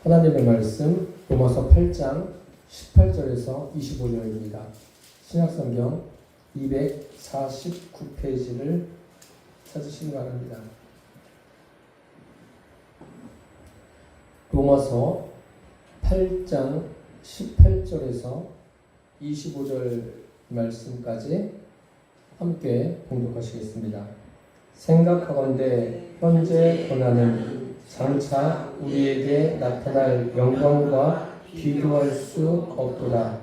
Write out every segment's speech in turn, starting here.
하나님의 말씀 로마서 8장 18절에서 25절입니다. 신약성경 249페이지를 찾으시기 바랍니다. 로마서 8장 18절에서 25절 말씀까지 함께 봉독하시겠습니다. 생각하건대 현재 고난은 장차 우리에게 나타날 영광과 비교할 수 없도다.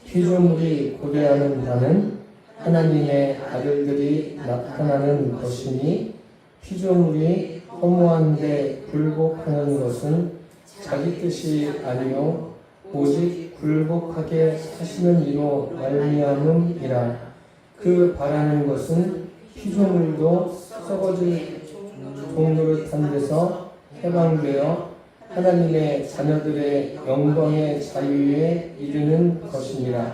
피조물이 고대하는 바는 하나님의 아들들이 나타나는 것이니 피조물이 허무한데 굴복하는 것은 자기 뜻이 아니요 오직 굴복하게 하시는 이로 말미암음이라. 그 바라는 것은 피조물도 썩어질 종노릇한 데서 해방되어 하나님의 자녀들의 영광의 자유에 이르는 것입니다.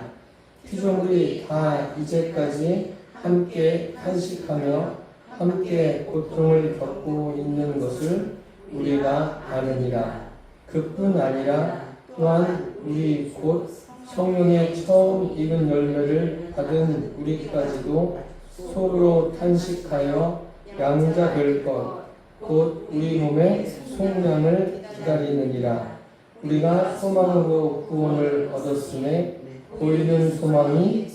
피조물이 다 이제까지 함께 탄식하며 함께 고통을 겪고 있는 것을 우리가 아느니라. 그뿐 아니라 또한 우리 곧 성령의 처음 익은 열매를 받은 우리까지도 속으로 탄식하여 양자 될 것 곧 우리 몸의 속량을 기다리느니라. 우리가 소망으로 구원을 얻었음에 보이는 소망이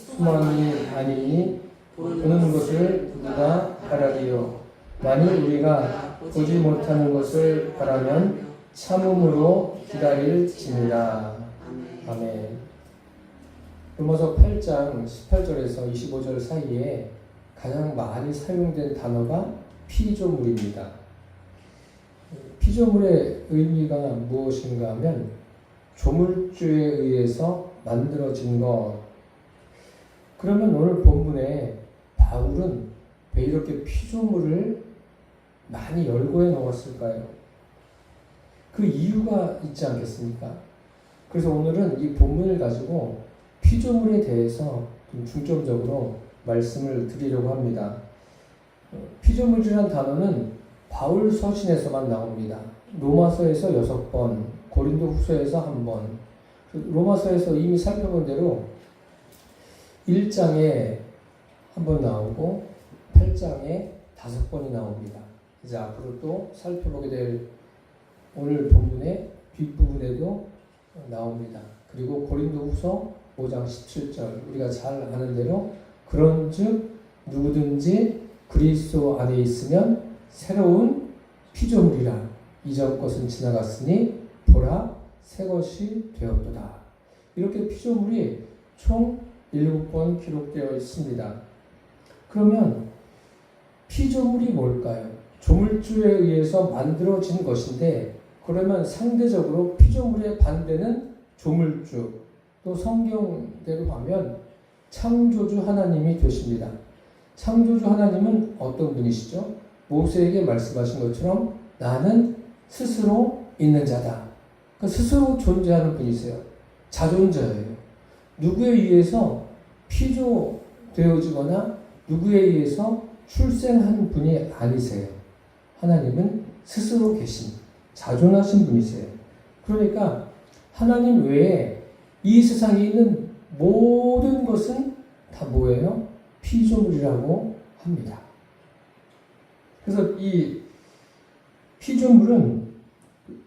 아니니 보는 것을 누가 바라리요. 만일 우리가 보지 못하는 것을 바라면 참음으로 기다릴지니라. 아멘. 로마서 8장 18절에서 25절 사이에 가장 많이 사용된 단어가 피조물입니다. 피조물의 의미가 무엇인가 하면 조물주에 의해서 만들어진 것. 그러면 오늘 본문에 바울은 왜 이렇게 피조물을 많이 열거해 놓았을까요? 그 이유가 있지 않겠습니까? 그래서 오늘은 이 본문을 가지고 피조물에 대해서 좀 중점적으로 말씀을 드리려고 합니다. 피조물이라는 단어는 바울 서신에서만 나옵니다. 로마서에서 6번, 고린도후서에서 1번, 로마서에서 이미 살펴본 대로 1장에 1번 나오고 8장에 5번이 나옵니다. 이제 앞으로 또 살펴보게 될 오늘 본문의 뒷부분에도 나옵니다. 그리고 고린도후서 5장 17절, 우리가 잘 아는 대로 그런즉 누구든지 그리스도 안에 있으면 새로운 피조물이라. 이전 것은 지나갔으니 보라 새 것이 되었도다. 이렇게 피조물이 총 7번 기록되어 있습니다. 그러면 피조물이 뭘까요? 조물주에 의해서 만들어진 것인데, 그러면 상대적으로 피조물의 반대는 조물주, 또 성경대로 하면 창조주 하나님이 되십니다. 창조주 하나님은 어떤 분이시죠? 모세에게 말씀하신 것처럼 나는 스스로 있는 자다. 그 스스로 존재하는 분이세요. 자존자예요. 누구에 의해서 피조되어지거나 누구에 의해서 출생한 분이 아니세요. 하나님은 스스로 계신 자존하신 분이세요. 그러니까 하나님 외에 이 세상에 있는 모든 것은 다 뭐예요? 피조물이라고 합니다. 그래서 이 피조물은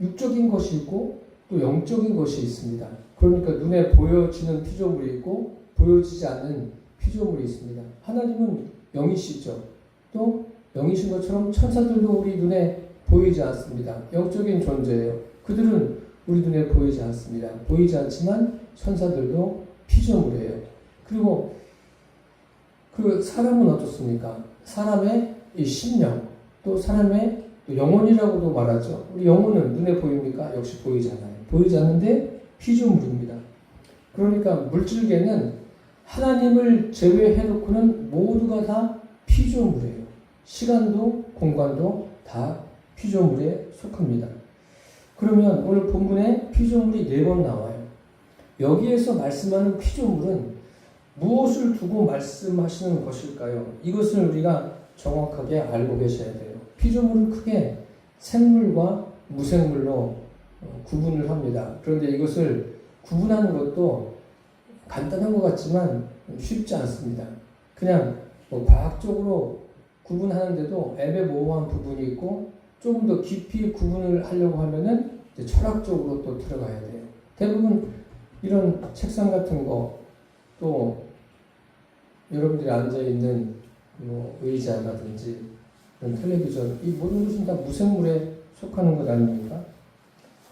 육적인 것이 있고 또 영적인 것이 있습니다. 그러니까 눈에 보여지는 피조물이 있고 보여지지 않는 피조물이 있습니다. 하나님은 영이시죠. 또 영이신 것처럼 천사들도 우리 눈에 보이지 않습니다. 영적인 존재예요. 그들은 우리 눈에 보이지 않습니다. 보이지 않지만 천사들도 피조물이에요. 그리고 그 사람은 어떻습니까? 사람의 이 심령, 또 사람의 영혼이라고도 말하죠. 우리 영혼은 눈에 보입니까? 역시 보이지 않아요. 보이지 않는데 피조물입니다. 그러니까 물질계는 하나님을 제외해놓고는 모두가 다 피조물이에요. 시간도 공간도 다 피조물에 속합니다. 그러면 오늘 본문에 피조물이 4번 나와요. 여기에서 말씀하는 피조물은 무엇을 두고 말씀하시는 것일까요? 이것을 우리가 정확하게 알고 계셔야 돼요. 피조물은 크게 생물과 무생물로 구분을 합니다. 그런데 이것을 구분하는 것도 간단한 것 같지만 쉽지 않습니다. 그냥 뭐 과학적으로 구분하는데도 애매모호한 부분이 있고 조금 더 깊이 구분을 하려고 하면은 이제 철학적으로 또 들어가야 돼요. 대부분 이런 책상 같은 거, 또 여러분들이 앉아 있는 뭐 의자라든지 이런 텔레비전, 이 모든 것은 다 무생물에 속하는 것 아닙니까?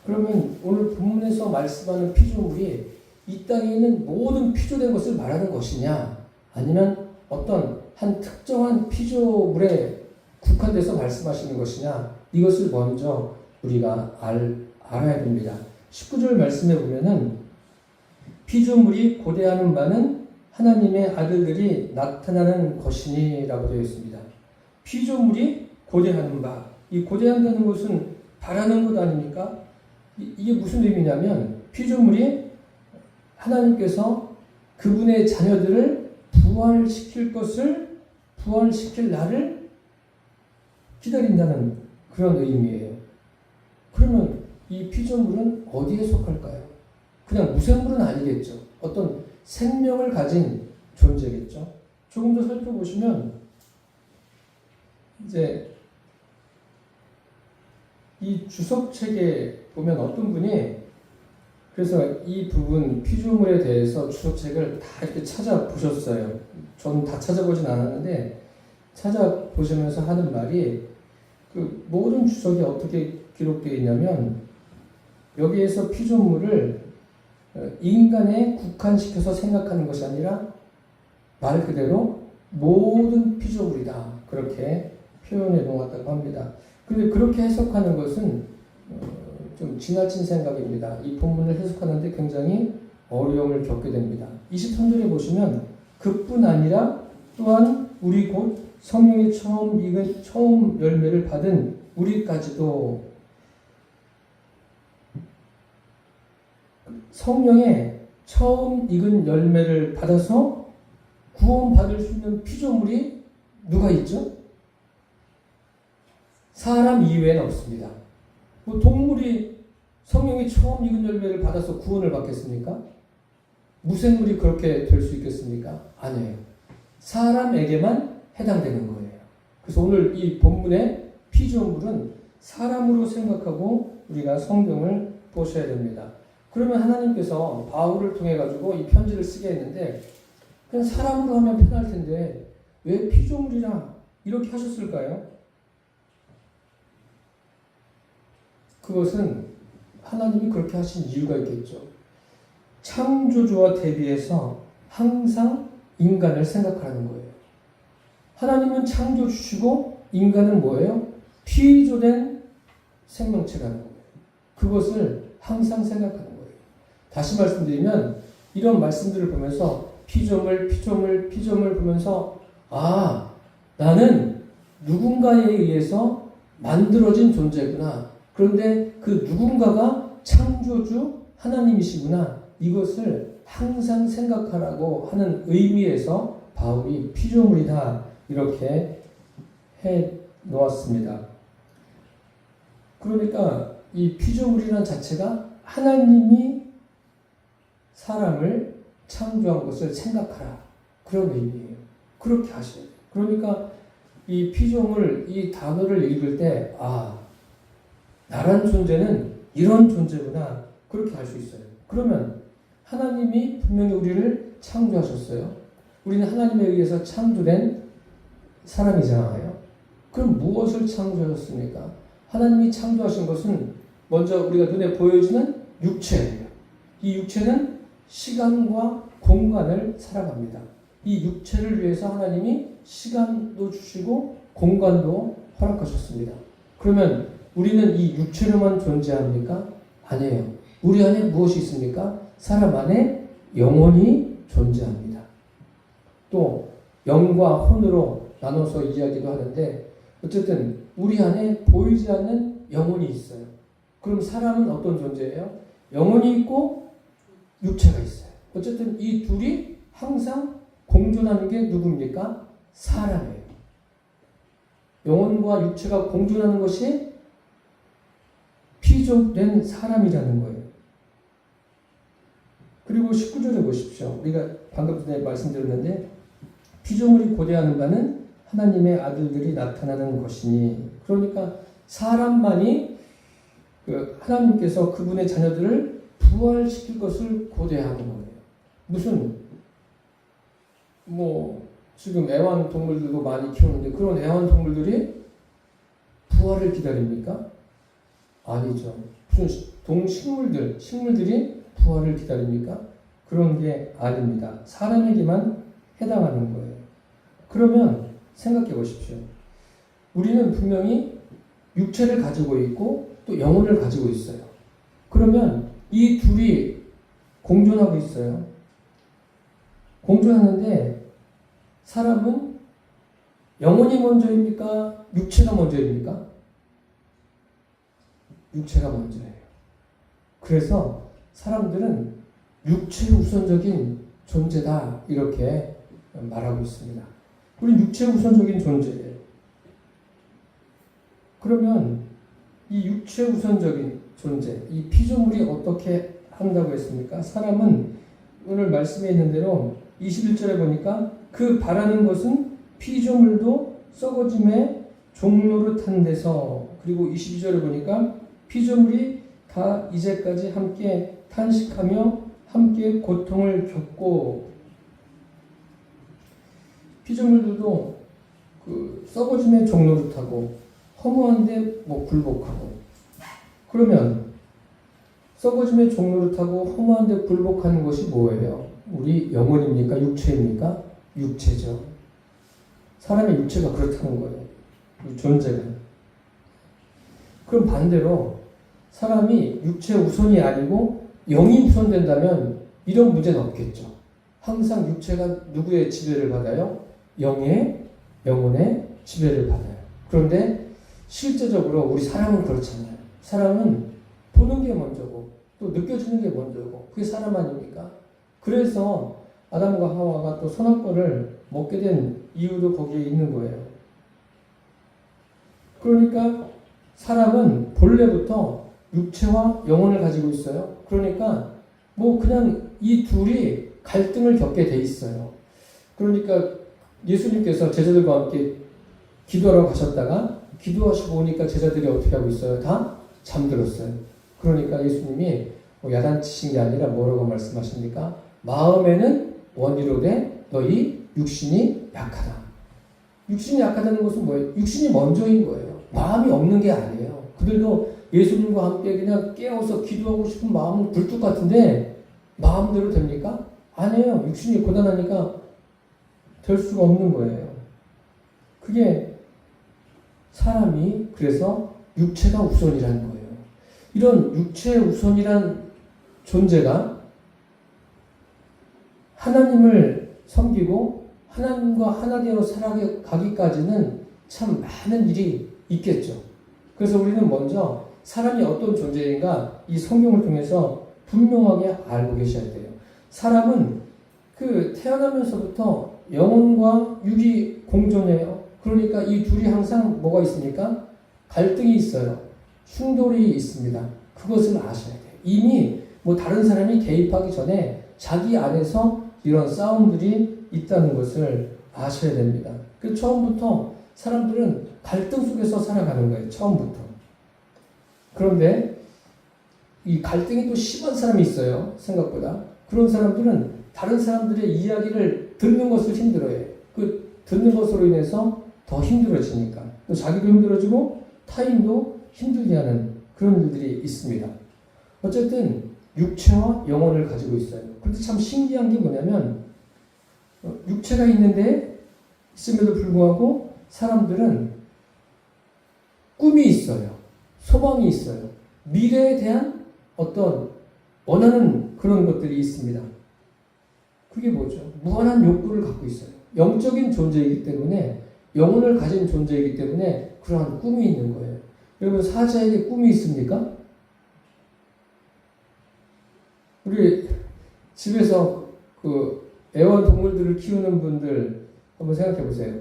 그러면 오늘 본문에서 말씀하는 피조물이 이 땅에 있는 모든 피조된 것을 말하는 것이냐, 아니면 어떤 한 특정한 피조물에 국한돼서 말씀하시는 것이냐, 이것을 먼저 우리가 알아야 됩니다. 19절 말씀에 보면은 피조물이 고대하는 바는 하나님의 아들들이 나타나는 것이니 라고 되어 있습니다. 피조물이 고대하는 바, 이 고대한다는 것은 바라는 것 아닙니까? 이게 무슨 의미냐면 피조물이 하나님께서 그분의 자녀들을 부활시킬 날을 기다린다는 그런 의미예요. 그러면 이 피조물은 어디에 속할까요? 그냥 무생물은 아니겠죠. 어떤 생명을 가진 존재겠죠. 조금 더 살펴보시면 이제 이 주석책에 보면 어떤 분이 그래서 이 부분 피조물에 대해서 주석책을 다 이렇게 찾아보셨어요. 저는 다 찾아보진 않았는데 찾아보시면서 하는 말이 그 모든 주석이 어떻게 기록되어 있냐면 여기에서 피조물을 인간에 국한시켜서 생각하는 것이 아니라 말 그대로 모든 피조물이다. 그렇게 표현해 놓았다고 합니다. 그런데 그렇게 해석하는 것은 좀 지나친 생각입니다. 이 본문을 해석하는데 굉장히 어려움을 겪게 됩니다. 23절에 보시면 그뿐 아니라 또한 우리 곧 성령의 처음 열매를 받은 우리까지도 성령의 처음 익은 열매를 받아서 구원받을 수 있는 피조물이 누가 있죠? 사람 이외에는 없습니다. 뭐 동물이 성령의 처음 익은 열매를 받아서 구원을 받겠습니까? 무생물이 그렇게 될 수 있겠습니까? 아니에요. 사람에게만 해당되는 거예요. 그래서 오늘 이 본문의 피조물은 사람으로 생각하고 우리가 성경을 보셔야 됩니다. 그러면 하나님께서 바울을 통해 가지고 이 편지를 쓰게 했는데 그냥 사람으로 하면 편할 텐데 왜 피조물이라 이렇게 하셨을까요? 그것은 하나님이 그렇게 하신 이유가 있겠죠. 창조주와 대비해서 항상 인간을 생각하는 거예요. 하나님은 창조주시고 인간은 뭐예요? 피조된 생명체라는 거예요. 그것을 항상 생각하는 거예요. 다시 말씀드리면 이런 말씀들을 보면서 피조물 보면서 나는 누군가에 의해서 만들어진 존재구나. 그런데 그 누군가가 창조주 하나님이시구나. 이것을 항상 생각하라고 하는 의미에서 바울이 피조물이다 이렇게 해 놓았습니다. 그러니까 이 피조물이라는 자체가 하나님이 사람을 창조한 것을 생각하라. 그런 의미예요. 그렇게 하셔야 돼요. 그러니까 이 피조물 이 단어를 읽을 때 나란 존재는 이런 존재구나. 그렇게 알 수 있어요. 그러면 하나님이 분명히 우리를 창조하셨어요. 우리는 하나님에 의해서 창조된 사람이잖아요. 그럼 무엇을 창조하셨습니까? 하나님이 창조하신 것은 먼저 우리가 눈에 보여지는 육체예요. 이 육체는 시간과 공간을 살아갑니다. 이 육체를 위해서 하나님이 시간도 주시고 공간도 허락하셨습니다. 그러면 우리는 이 육체로만 존재합니까? 아니에요. 우리 안에 무엇이 있습니까? 사람 안에 영혼이 존재합니다. 또 영과 혼으로 나눠서 이야기도 하는데 어쨌든 우리 안에 보이지 않는 영혼이 있어요. 그럼 사람은 어떤 존재예요? 영혼이 있고 육체가 있어요. 어쨌든 이 둘이 항상 공존하는 게 누굽니까? 사람이에요. 영혼과 육체가 공존하는 것이 피조된 사람이라는 거예요. 그리고 19절에 보십시오. 우리가 방금 전에 말씀드렸는데 피조물이 고대하는 바는 하나님의 아들들이 나타나는 것이니, 그러니까 사람만이 하나님께서 그분의 자녀들을 부활시킬 것을 고대하는 거예요. 무슨 지금 애완동물들도 많이 키우는데 그런 애완동물들이 부활을 기다립니까? 아니죠. 무슨 식물들이 부활을 기다립니까? 그런 게 아닙니다. 사람에게만 해당하는 거예요. 그러면 생각해 보십시오. 우리는 분명히 육체를 가지고 있고 또 영혼을 가지고 있어요. 그러면 이 둘이 공존하고 있어요. 공존하는데 사람은 영혼이 먼저입니까? 육체가 먼저입니까? 육체가 먼저예요. 그래서 사람들은 육체 우선적인 존재다 이렇게 말하고 있습니다. 우리 육체 우선적인 존재예요. 그러면 이 육체 우선적인 존재, 이 피조물이 어떻게 한다고 했습니까? 사람은 오늘 말씀에 있는 대로 21절에 보니까 그 바라는 것은 피조물도 썩어짐의 종노릇한 데서, 그리고 22절에 보니까 피조물이 다 이제까지 함께 탄식하며 함께 고통을 겪고, 피조물들도 썩어짐의 종노릇하고 허무한데 굴복하고, 그러면 썩어짐의 종노릇하고 허무한데 굴복하는 것이 뭐예요? 우리 영혼입니까? 육체입니까? 육체죠. 사람의 육체가 그렇다는 거예요. 존재가. 그럼 반대로 사람이 육체 우선이 아니고 영이 우선된다면 이런 문제는 없겠죠. 항상 육체가 누구의 지배를 받아요? 영혼의 지배를 받아요. 그런데 실제적으로 우리 사람은 그렇잖아요. 사람은 보는 게 먼저고 또 느껴지는 게 먼저고, 그게 사람 아닙니까? 그래서 아담과 하와가 또 선악과를 먹게 된 이유도 거기에 있는 거예요. 그러니까 사람은 본래부터 육체와 영혼을 가지고 있어요. 그러니까 그냥 이 둘이 갈등을 겪게 돼 있어요. 그러니까 예수님께서 제자들과 함께 기도하러 가셨다가 기도하시고 오니까 제자들이 어떻게 하고 있어요? 다 잠들었어요. 그러니까 예수님이 야단치신 게 아니라 뭐라고 말씀하십니까? 마음에는 원이로되 너희 육신이 약하다. 육신이 약하다는 것은 뭐예요? 육신이 먼저인 거예요. 마음이 없는 게 아니에요. 그들도 예수님과 함께 그냥 깨어서 기도하고 싶은 마음은 굴뚝 같은데 마음대로 됩니까? 아니에요. 육신이 고단하니까 될 수가 없는 거예요. 그게 사람이 그래서 육체가 우선이라는 거예요. 이런 육체 우선이란 존재가 하나님을 섬기고 하나님과 하나 되어 살아가기까지는 참 많은 일이 있겠죠. 그래서 우리는 먼저 사람이 어떤 존재인가 이 성경을 통해서 분명하게 알고 계셔야 돼요. 사람은 태어나면서부터 영혼과 육이 공존해요. 그러니까 이 둘이 항상 뭐가 있습니까? 갈등이 있어요. 충돌이 있습니다. 그것을 아셔야 돼요. 이미 다른 사람이 개입하기 전에 자기 안에서 이런 싸움들이 있다는 것을 아셔야 됩니다. 처음부터 사람들은 갈등 속에서 살아가는 거예요. 처음부터. 그런데 이 갈등이 또 심한 사람이 있어요. 생각보다. 그런 사람들은 다른 사람들의 이야기를 듣는 것을 힘들어해요. 듣는 것으로 인해서 더 힘들어지니까. 또 자기도 힘들어지고 타인도 힘들게 하는 그런 일들이 있습니다. 어쨌든 육체와 영혼을 가지고 있어요. 그런데 참 신기한 게 뭐냐면 육체가 있음에도 불구하고 사람들은 꿈이 있어요. 소망이 있어요. 미래에 대한 어떤 원하는 그런 것들이 있습니다. 그게 뭐죠? 무한한 욕구를 갖고 있어요. 영적인 존재이기 때문에, 영혼을 가진 존재이기 때문에 그러한 꿈이 있는 거예요. 여러분, 사자에게 꿈이 있습니까? 우리 집에서 애완동물들을 키우는 분들 한번 생각해 보세요.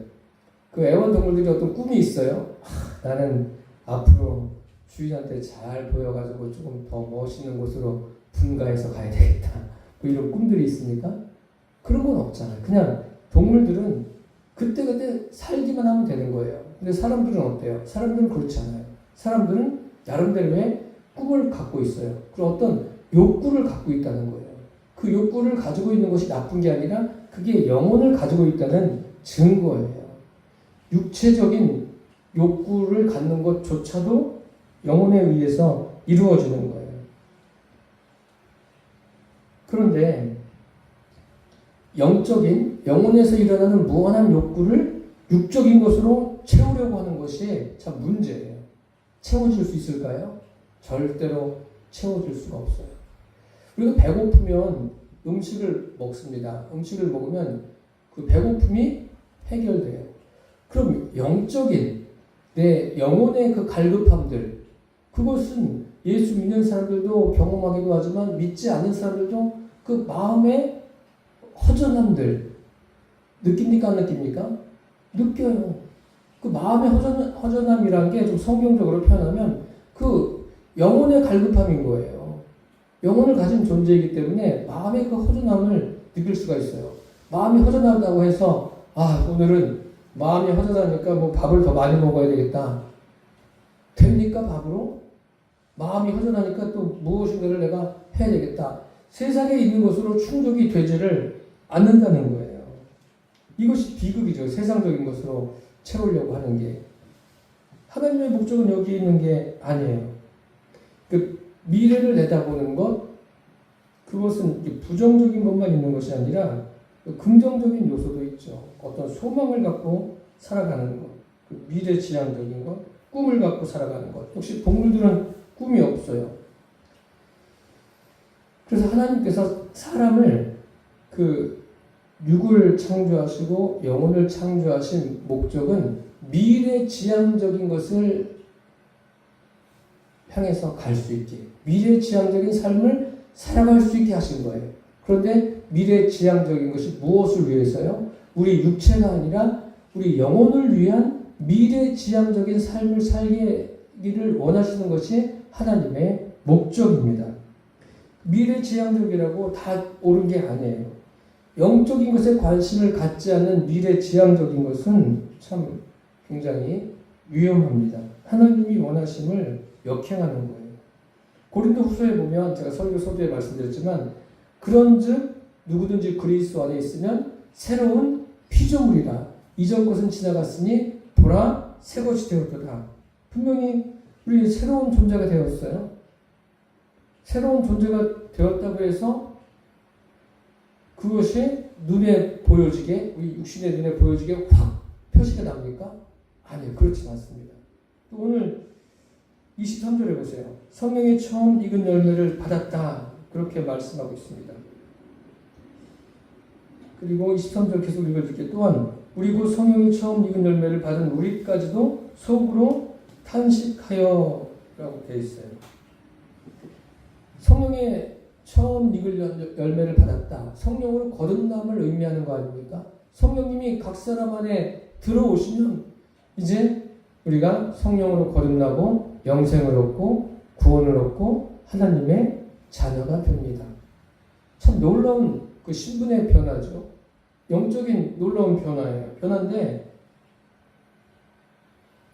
애완동물들이 어떤 꿈이 있어요. 나는 앞으로 주인한테 잘 보여가지고 조금 더 멋있는 곳으로 분가해서 가야 되겠다. 뭐 이런 꿈들이 있습니까? 그런 건 없잖아요. 그냥 동물들은 그때그때 살기만 하면 되는 거예요. 근데 사람들은 어때요? 사람들은 그렇지 않아요. 사람들은 나름대로의 꿈을 갖고 있어요. 그리고 어떤 욕구를 갖고 있다는 거예요. 그 욕구를 가지고 있는 것이 나쁜 게 아니라 그게 영혼을 가지고 있다는 증거예요. 육체적인 욕구를 갖는 것조차도 영혼에 의해서 이루어지는 거예요. 그런데 영적인, 영혼에서 일어나는 무한한 욕구를 육적인 것으로 채우려고 하는 것이 참 문제예요. 채워질 수 있을까요? 절대로 채워질 수가 없어요. 우리가 배고프면 음식을 먹습니다. 음식을 먹으면 그 배고픔이 해결돼요. 그럼 영적인 내 영혼의 그 갈급함들, 그것은 예수 믿는 사람들도 경험하기도 하지만 믿지 않는 사람들도 그 마음의 허전함들 느낍니까? 안 느낍니까? 느껴요. 그 마음의 허전함이란 게 좀 성경적으로 표현하면 그 영혼의 갈급함인 거예요. 영혼을 가진 존재이기 때문에 마음의 그 허전함을 느낄 수가 있어요. 마음이 허전하다고 해서 오늘은 마음이 허전하니까 뭐 밥을 더 많이 먹어야 되겠다. 됩니까? 밥으로? 마음이 허전하니까 또 무엇인가를 내가 해야 되겠다. 세상에 있는 것으로 충족이 되지를 않는다는 거예요. 이것이 비극이죠. 세상적인 것으로 채우려고 하는 게. 하나님의 목적은 여기 있는 게 아니에요. 그 미래를 내다보는 것, 그것은 부정적인 것만 있는 것이 아니라 긍정적인 요소도 있죠. 어떤 소망을 갖고 살아가는 것, 그 미래지향적인 것, 꿈을 갖고 살아가는 것. 역시 동물들은 꿈이 없어요. 그래서 하나님께서 사람을 그 육을 창조하시고 영혼을 창조하신 목적은 미래지향적인 것을 향해서 갈 수 있게, 미래지향적인 삶을 살아갈 수 있게 하신 거예요. 그런데 미래지향적인 것이 무엇을 위해서요? 우리 육체가 아니라 우리 영혼을 위한 미래지향적인 삶을 살기를 원하시는 것이 하나님의 목적입니다. 미래지향적이라고 다 옳은 게 아니에요. 영적인 것에 관심을 갖지 않는 미래지향적인 것은 참 굉장히 위험합니다. 하나님이 원하심을 역행하는 거예요. 고린도 후서에 보면 제가 설교 서두에 말씀드렸지만 그런즉 누구든지 그리스도 안에 있으면 새로운 피조물이라 이전 것은 지나갔으니 보라 새 것이 되었도다. 분명히 우리 새로운 존재가 되었어요. 새로운 존재가 되었다고 해서 그것이 눈에 보여지게, 우리 육신의 눈에 보여지게 확 표시가 납니까? 아니요, 그렇지 않습니다. 또 오늘 23절에 보세요. 성령이 처음 익은 열매를 받았다. 그렇게 말씀하고 있습니다. 그리고 23절 계속 읽어줄게요. 또한 우리 곧 성령이 처음 익은 열매를 받은 우리까지도 속으로 탄식하여 라고 되어 있어요. 성령의 처음 익을 열매를 받았다. 성령으로 거듭남을 의미하는 거 아닙니까? 성령님이 각 사람 안에 들어오시면 이제 우리가 성령으로 거듭나고 영생을 얻고 구원을 얻고 하나님의 자녀가 됩니다. 참 놀라운 그 신분의 변화죠. 영적인 놀라운 변화예요. 변화인데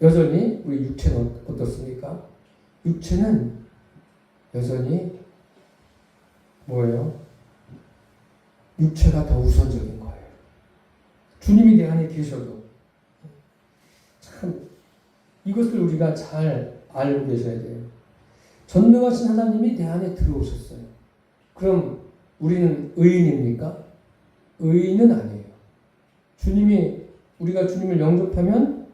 여전히 우리 육체는 어떻습니까? 육체는 여전히 뭐예요? 육체가 더 우선적인 거예요. 주님이 내 안에 계셔도 참 이것을 우리가 잘 알고 계셔야 돼요. 전능하신 하나님이 내 안에 들어오셨어요. 그럼 우리는 의인입니까? 의인은 아니에요. 우리가 주님을 영접하면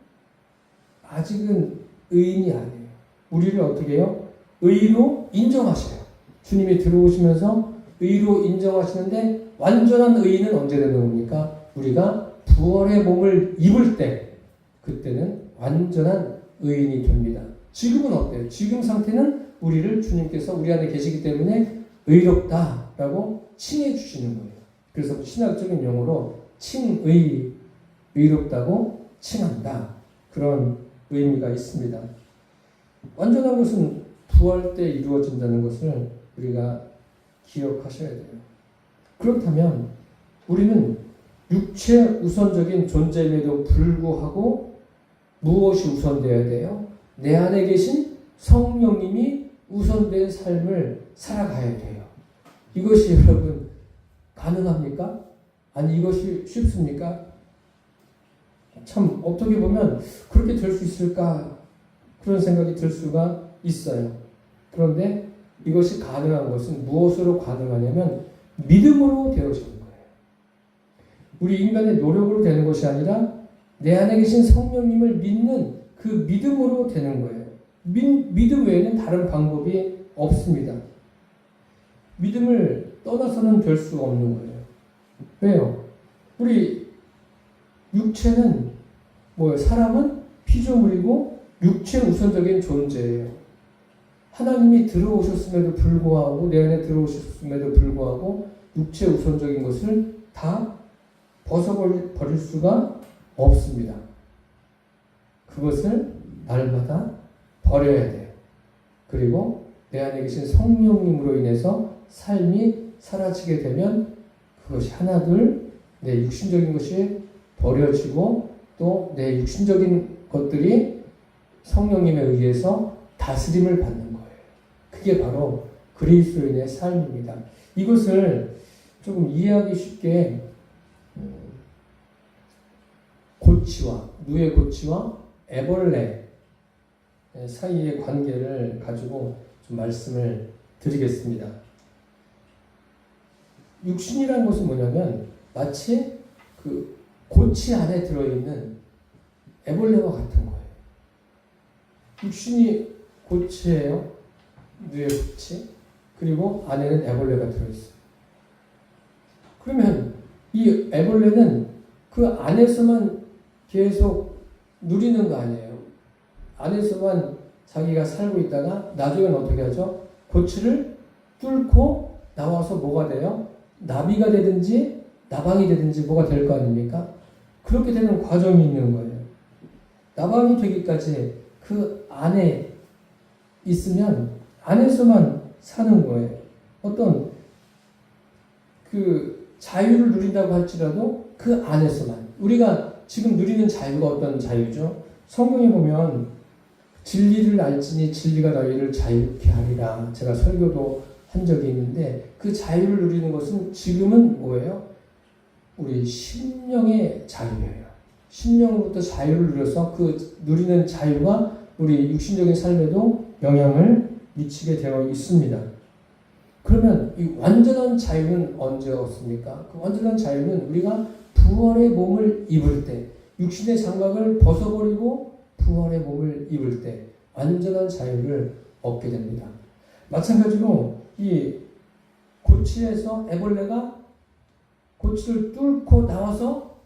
아직은 의인이 아니에요. 우리를 어떻게 해요? 의로 인정하셔요. 주님이 들어오시면서 의로 인정하시는데 완전한 의인은 언제 되는 겁니까? 우리가 부활의 몸을 입을 때 그때는 완전한 의인이 됩니다. 지금은 어때요? 지금 상태는 우리를 주님께서 우리 안에 계시기 때문에 의롭다라고 칭해 주시는 거예요. 그래서 신학적인 용어로 의롭다고 칭한다. 그런 의미가 있습니다. 완전한 것은 부활 때 이루어진다는 것을 우리가 기억하셔야 돼요. 그렇다면 우리는 육체 우선적인 존재임에도 불구하고 무엇이 우선되어야 돼요? 내 안에 계신 성령님이 우선된 삶을 살아가야 돼요. 이것이 여러분 가능합니까? 아니 이것이 쉽습니까? 참 어떻게 보면 그렇게 될 수 있을까? 그런 생각이 들 수가 있어요. 그런데 이것이 가능한 것은 무엇으로 가능하냐면 믿음으로 되어지는 거예요. 우리 인간의 노력으로 되는 것이 아니라 내 안에 계신 성령님을 믿는 그 믿음으로 되는 거예요. 믿음 외에는 다른 방법이 없습니다. 믿음을 떠나서는 될 수가 없는 거예요. 왜요? 우리 육체는 뭐예요? 사람은 피조물이고 육체 우선적인 존재예요. 하나님이 들어오셨음에도 불구하고 내 안에 들어오셨음에도 불구하고 육체 우선적인 것을 다 벗어버릴 수가 없습니다. 그것을 날마다 버려야 돼요. 그리고 내 안에 계신 성령님으로 인해서 삶이 사라지게 되면 그것이 하나둘 내 육신적인 것이 버려지고 또 내 육신적인 것들이 성령님에 의해서 다스림을 받는 거예요. 그게 바로 그리스도인의 삶입니다. 이것을 조금 이해하기 쉽게 누에 고치와 애벌레 사이의 관계를 가지고 좀 말씀을 드리겠습니다. 육신이라는 것은 뭐냐면 마치 그 고치 안에 들어있는 애벌레와 같은 거예요. 육신이 고치예요. 누에 고치. 그리고 안에는 애벌레가 들어있어요. 그러면 이 애벌레는 그 안에서만 계속 누리는 거 아니에요. 안에서만 자기가 살고 있다가 나중에는 어떻게 하죠? 고치를 뚫고 나와서 뭐가 돼요? 나비가 되든지 나방이 되든지 뭐가 될 거 아닙니까? 그렇게 되는 과정이 있는 거예요. 나방이 되기까지 그 안에 있으면 안에서만 사는 거예요. 어떤 그 자유를 누린다고 할지라도 그 안에서만. 우리가 지금 누리는 자유가 어떤 자유죠? 성경에 보면 진리를 알지니 진리가 너희를 자유케 하리라. 제가 설교도 한 적이 있는데 그 자유를 누리는 것은 지금은 뭐예요? 우리 심령의 자유예요. 심령으로부터 자유를 누려서 그 누리는 자유가 우리 육신적인 삶에도 영향을 미치게 되어 있습니다. 그러면 이 완전한 자유는 언제 얻습니까? 그 완전한 자유는 우리가 부활의 몸을 입을 때, 육신의 장막을 벗어버리고 부활의 몸을 입을 때 완전한 자유를 얻게 됩니다. 마찬가지로 이 고치에서 애벌레가 고치를 뚫고 나와서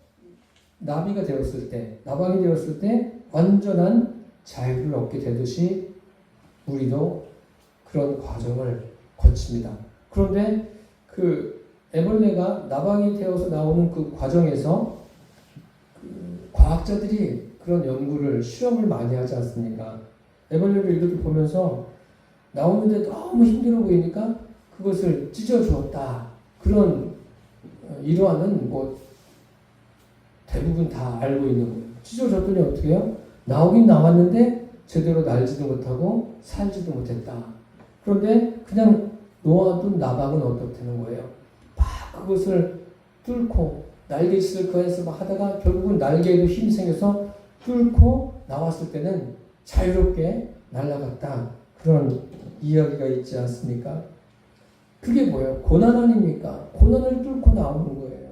나비가 되었을 때, 나방이 되었을 때 완전한 자유를 얻게 되듯이 우리도 그런 과정을 거칩니다. 그런데 그 애벌레가 나방이 되어서 나오는 그 과정에서 그 과학자들이 그런 연구를, 실험을 많이 하지 않습니까? 애벌레를 이렇게 보면서 나오는데 너무 힘들어 보이니까 그것을 찢어주었다. 그런 일화는 뭐 대부분 다 알고 있는 거예요. 찢어줬더니 어떻게 해요? 나오긴 나왔는데 제대로 날지도 못하고 살지도 못했다. 그런데 그냥 놓아둔 나방은 어떻다는 거예요? 막 그것을 뚫고 날개짓을 그 안에서 막 하다가 결국은 날개에도 힘이 생겨서 뚫고 나왔을 때는 자유롭게 날아갔다. 그런 이야기가 있지 않습니까? 그게 뭐예요? 고난 아닙니까? 고난을 뚫고 나오는 거예요.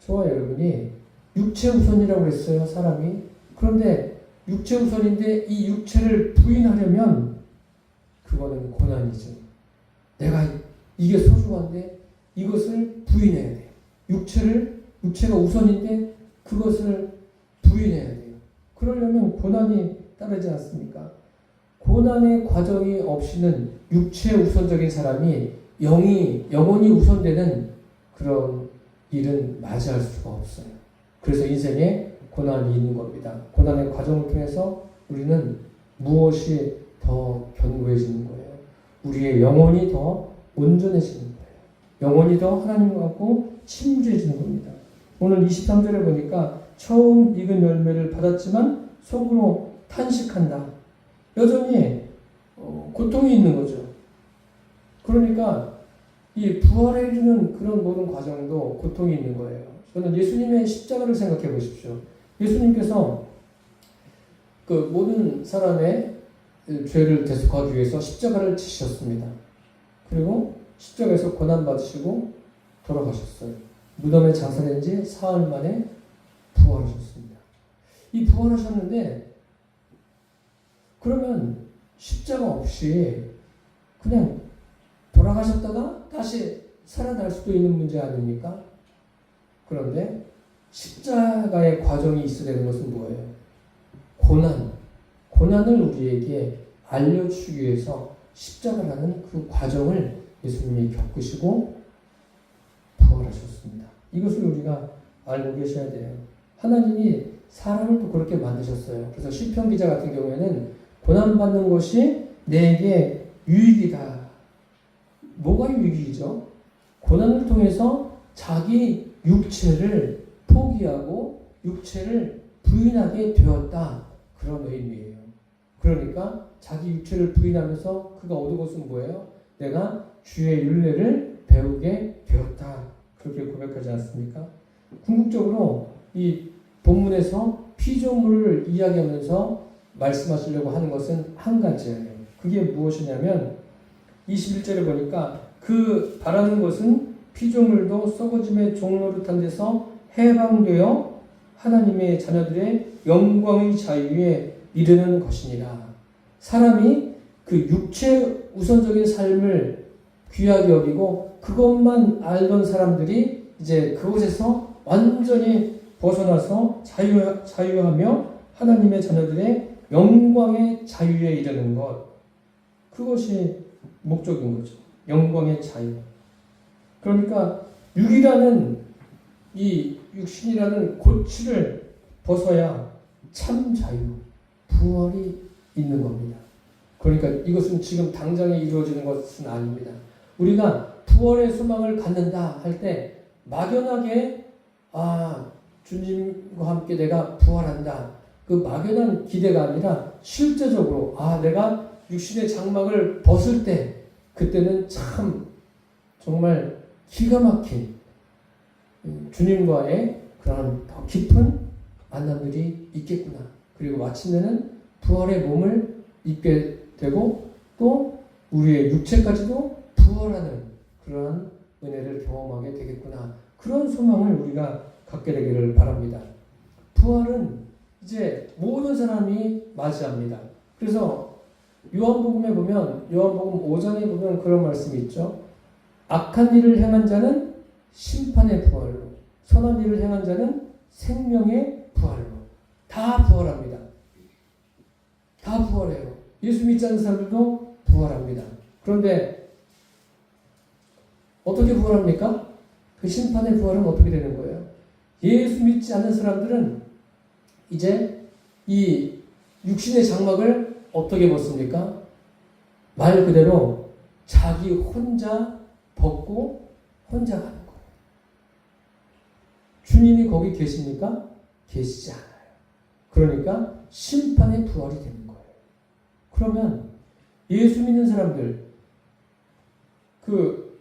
저와 여러분이 육체 우선이라고 했어요, 사람이. 그런데 육체 우선인데 이 육체를 부인하려면 그거는 고난이죠. 내가 이게 소중한데 이것을 부인해야 돼요. 육체가 우선인데 그것을 부인해야 돼요. 그러려면 고난이 따르지 않습니까? 고난의 과정이 없이는 육체 우선적인 사람이 영혼이 우선되는 그런 일은 맞이할 수가 없어요. 그래서 인생에 고난이 있는 겁니다. 고난의 과정을 통해서 우리는 무엇이 더 견고해지는 거예요? 우리의 영혼이 더 온전해지는 거예요. 영혼이 더 하나님하고 친밀해지는 겁니다. 오늘 23절에 보니까 처음 익은 열매를 받았지만 속으로 탄식한다. 여전히 고통이 있는 거죠. 그러니까 이 부활에 이르는 그런 모든 과정도 고통이 있는 거예요. 저는 예수님의 십자가를 생각해 보십시오. 예수님께서 그 모든 사람의 죄를 대속하기 위해서 십자가를 지셨습니다. 그리고 십자가에서 고난받으시고 돌아가셨어요. 무덤에 장사된 지 사흘 만에 부활하셨습니다. 이 부활하셨는데 그러면 십자가 없이 그냥 돌아가셨다가 다시 살아날 수도 있는 문제 아닙니까? 그런데 십자가의 과정이 있어야 되는 것은 뭐예요? 고난을 우리에게 알려주기 위해서 십자가라는 그 과정을 예수님이 겪으시고 부활하셨습니다. 이것을 우리가 알고 계셔야 돼요. 하나님이 사람을 또 그렇게 만드셨어요. 그래서 시편 기자 같은 경우에는 고난받는 것이 내게 유익이다. 뭐가 유익이죠? 고난을 통해서 자기 육체를 포기하고 육체를 부인하게 되었다. 그런 의미예요. 그러니까 자기 육체를 부인하면서 그가 얻은 것은 뭐예요? 내가 주의 율례를 배우게 되었다. 그렇게 고백하지 않습니까? 궁극적으로 이 본문에서 피조물을 이야기하면서 말씀하시려고 하는 것은 한 가지예요. 그게 무엇이냐면 21절에 보니까 그 바라는 것은 피조물도 썩어짐의 종노릇한 데서 해방되어 하나님의 자녀들의 영광의 자유에 이르는 것이니라. 사람이 그 육체 우선적인 삶을 귀하게 여기고 그것만 알던 사람들이 이제 그곳에서 완전히 벗어나서 자유하며 하나님의 자녀들의 영광의 자유에 이르는 것. 그것이 목적인 거죠. 영광의 자유. 그러니까 육이라는 이 육신이라는 고치를 벗어야 참 자유, 부활이 있는 겁니다. 그러니까 이것은 지금 당장에 이루어지는 것은 아닙니다. 우리가 부활의 소망을 갖는다 할 때 막연하게 주님과 함께 내가 부활한다. 그 막연한 기대가 아니라 실제적으로 내가 육신의 장막을 벗을 때 그때는 참 정말 기가 막힌 주님과의 그런 더 깊은 만남들이 있겠구나. 그리고 마침내는 부활의 몸을 입게 되고 또 우리의 육체까지도 부활하는 그러한 은혜를 경험하게 되겠구나. 그런 소망을 우리가 갖게 되기를 바랍니다. 부활은 이제 모든 사람이 맞이합니다. 그래서 요한복음에 보면 요한복음 5장에 보면 그런 말씀이 있죠. 악한 일을 행한 자는 심판의 부활로, 선한 일을 행한 자는 생명의 부활로. 다 부활합니다. 다 부활해요. 예수 믿지 않는 사람들도 부활합니다. 그런데 어떻게 부활합니까? 그 심판의 부활은 어떻게 되는 거예요? 예수 믿지 않는 사람들은 이제 이 육신의 장막을 어떻게 벗습니까? 말 그대로 자기 혼자 벗고 혼자 가는 거예요. 주님이 거기 계십니까? 계시지 않아요. 그러니까 심판의 부활이 되는 거예요. 그러면 예수 믿는 사람들, 그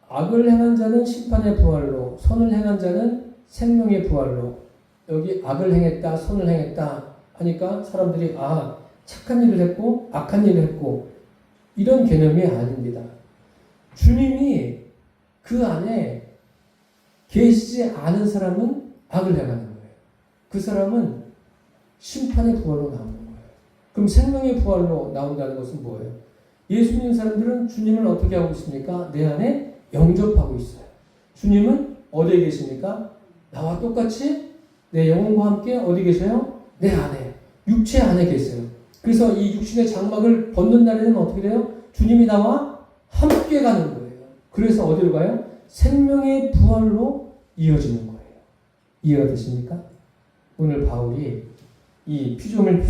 악을 행한 자는 심판의 부활로, 선을 행한 자는 생명의 부활로. 여기 악을 행했다, 선을 행했다 하니까 사람들이 착한 일을 했고 악한 일을 했고 이런 개념이 아닙니다. 주님이 그 안에 계시지 않은 사람은 악을 행하는 거예요. 그 사람은 심판의 부활로 나오는 거예요. 그럼 생명의 부활로 나온다는 것은 뭐예요? 예수 믿는 사람들은 주님을 어떻게 하고 있습니까? 내 안에 영접하고 있어요. 주님은 어디에 계십니까? 나와 똑같이 내 영혼과 함께 어디 계세요? 내 안에, 육체 안에 계세요. 그래서 이 육신의 장막을 벗는 날에는 어떻게 돼요? 주님이 나와 함께 가는 거예요. 그래서 어디로 가요? 생명의 부활로 이어지는 거예요. 이해가 되십니까? 오늘 바울이 이 피조물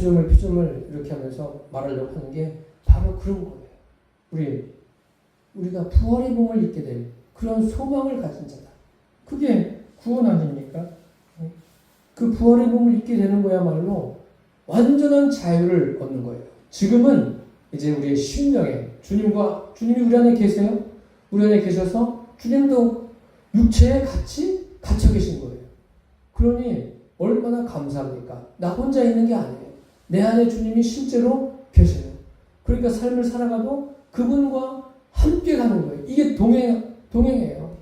이렇게 하면서 말하려고 하는 게 바로 그런 거예요. 우리가 부활의 몸을 입게 될 그런 소망을 가진 자다. 그게 구원 아닙니까? 그 부활의 몸을 입게 되는 거야말로 완전한 자유를 얻는 거예요. 지금은 이제 우리의 심령에 주님이 우리 안에 계세요. 우리 안에 계셔서 주님도 육체에 같이 갇혀 계신 거예요. 그러니 얼마나 감사합니까? 나 혼자 있는 게 아니에요. 내 안에 주님이 실제로 계세요. 그러니까 삶을 살아가도 그분과 함께 가는 거예요. 이게 동행이에요.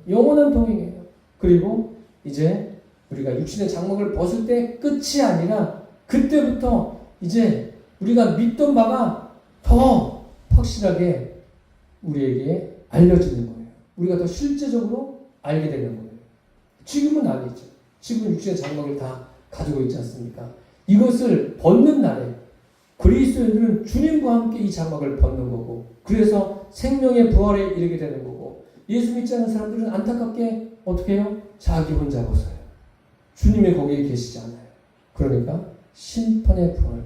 영원한 동행이에요. 그리고 이제 우리가 육신의 장막을 벗을 때 끝이 아니라 그때부터 이제 우리가 믿던 바가 더 확실하게 우리에게 알려지는 거예요. 우리가 더 실제적으로 알게 되는 거예요. 지금은 아니죠. 지금 육신의 장막을 다 가지고 있지 않습니까? 이것을 벗는 날에 그리스도인들은 주님과 함께 이 장막을 벗는 거고, 그래서 생명의 부활에 이르게 되는 거고, 예수 믿지 않는 사람들은 안타깝게 어떻게 해요? 자기 혼자 벗어요. 주님이 거기에 계시지 않아요. 그러니까 심판의 부활로.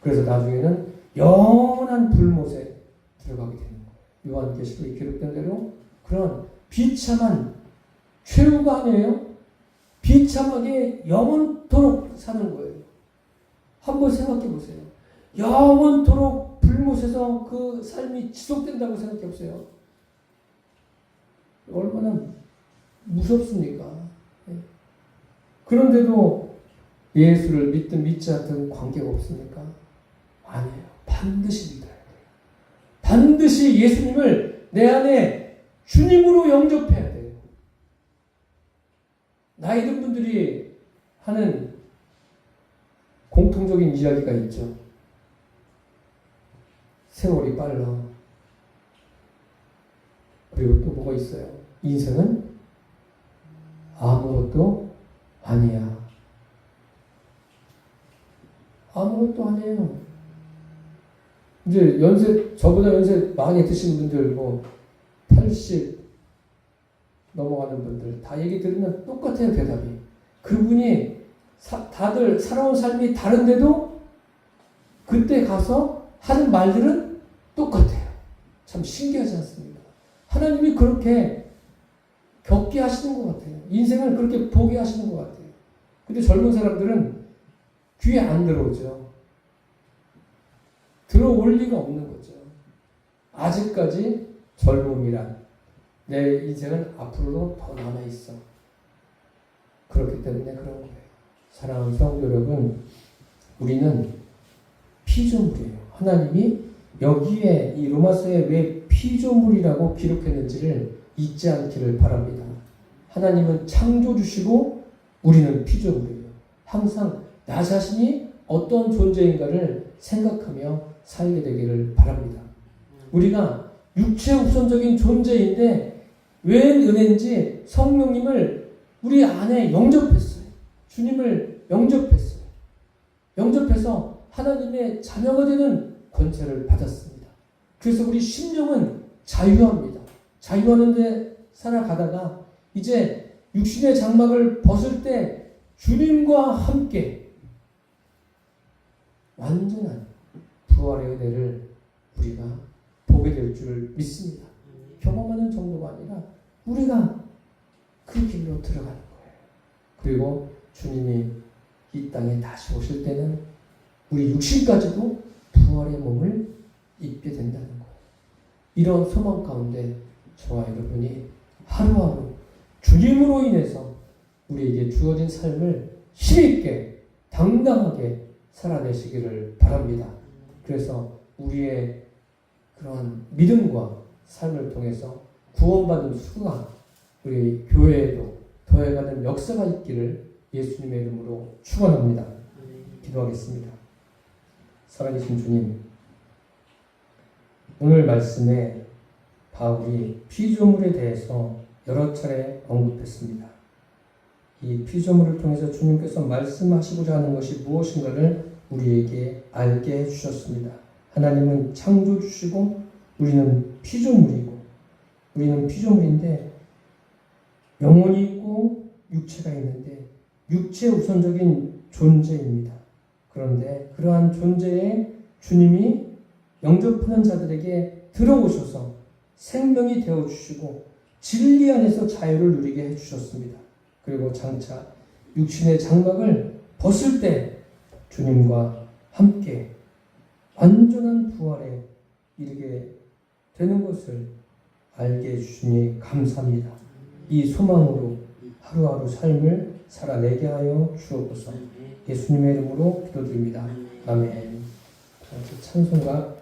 그래서 나중에는 영원한 불못에 들어가게 되는 거예요. 요한계시록에 기록된 대로 그런 비참한 최후가 아니에요. 비참하게 영원토록 사는 거예요. 한번 생각해 보세요. 영원토록 불못에서 그 삶이 지속된다고 생각해 보세요. 얼마나 무섭습니까? 그런데도 예수를 믿든 믿지 않든 관계가 없습니까? 아니에요. 반드시 믿어야 돼요. 반드시 예수님을 내 안에 주님으로 영접해야 돼요. 나이 든 분들이 하는 공통적인 이야기가 있죠. 세월이 빨라. 그리고 또 뭐가 있어요? 인생은 아무것도 아니야. 아무것도 아니에요. 이제 저보다 연세 많이 드신 분들, 80 넘어가는 분들, 다 얘기 들으면 똑같아요, 대답이. 그분이 다들 살아온 삶이 다른데도 그때 가서 하는 말들은 똑같아요. 참 신기하지 않습니까? 하나님이 그렇게 겪게 하시는 것 같아요. 인생을 그렇게 보게 하시는 것 같아요. 근데 젊은 사람들은 귀에 안 들어오죠. 들어올 리가 없는 거죠. 아직까지 젊음이란 내 인생은 앞으로도 더 남아있어. 그렇기 때문에 그런 거예요. 사랑하는 성도 여러분, 우리는 피조물이에요. 하나님이 여기에 이 로마서에 왜 피조물이라고 기록했는지를 잊지 않기를 바랍니다. 하나님은 창조주시고 우리는 피조물이에요. 항상 나 자신이 어떤 존재인가를 생각하며 살게 되기를 바랍니다. 우리가 육체 우선적인 존재인데 왜 은혜인지 성령님을 우리 안에 영접했어요. 주님을 영접했어요. 영접해서 하나님의 자녀가 되는 권세를 받았습니다. 그래서 우리 심령은 자유합니다. 자유하는데 살아가다가 이제 육신의 장막을 벗을 때 주님과 함께 완전한 부활의 은혜를 우리가 보게 될 줄 믿습니다. 경험하는 정도가 아니라 우리가 그 길로 들어가는 거예요. 그리고 주님이 이 땅에 다시 오실 때는 우리 육신까지도 부활의 몸을 입게 된다는 거예요. 이런 소망 가운데 저와 여러분이 하루하루 주님으로 인해서 우리에게 주어진 삶을 힘있게 당당하게 살아내시기를 바랍니다. 그래서 우리의 그러한 믿음과 삶을 통해서 구원받은 수가 우리 교회에도 더해가는 역사가 있기를 예수님의 이름으로 축원합니다. 기도하겠습니다. 살아계신 주님, 오늘 말씀에 바울이 피조물에 대해서 여러 차례 언급했습니다. 이 피조물을 통해서 주님께서 말씀하시고자 하는 것이 무엇인가를 우리에게 알게 해주셨습니다. 하나님은 창조주시고 우리는 피조물인데 영혼이 있고 육체가 있는데 육체 우선적인 존재입니다. 그런데 그러한 존재의 주님이 영접하는 자들에게 들어오셔서 생명이 되어주시고 진리 안에서 자유를 누리게 해주셨습니다. 그리고 장차 육신의 장막을 벗을 때 주님과 함께 완전한 부활에 이르게 되는 것을 알게 해주시니 감사합니다. 이 소망으로 하루하루 삶을 살아내게 하여 주옵소서. 예수님의 이름으로 기도드립니다. 아멘. 찬송가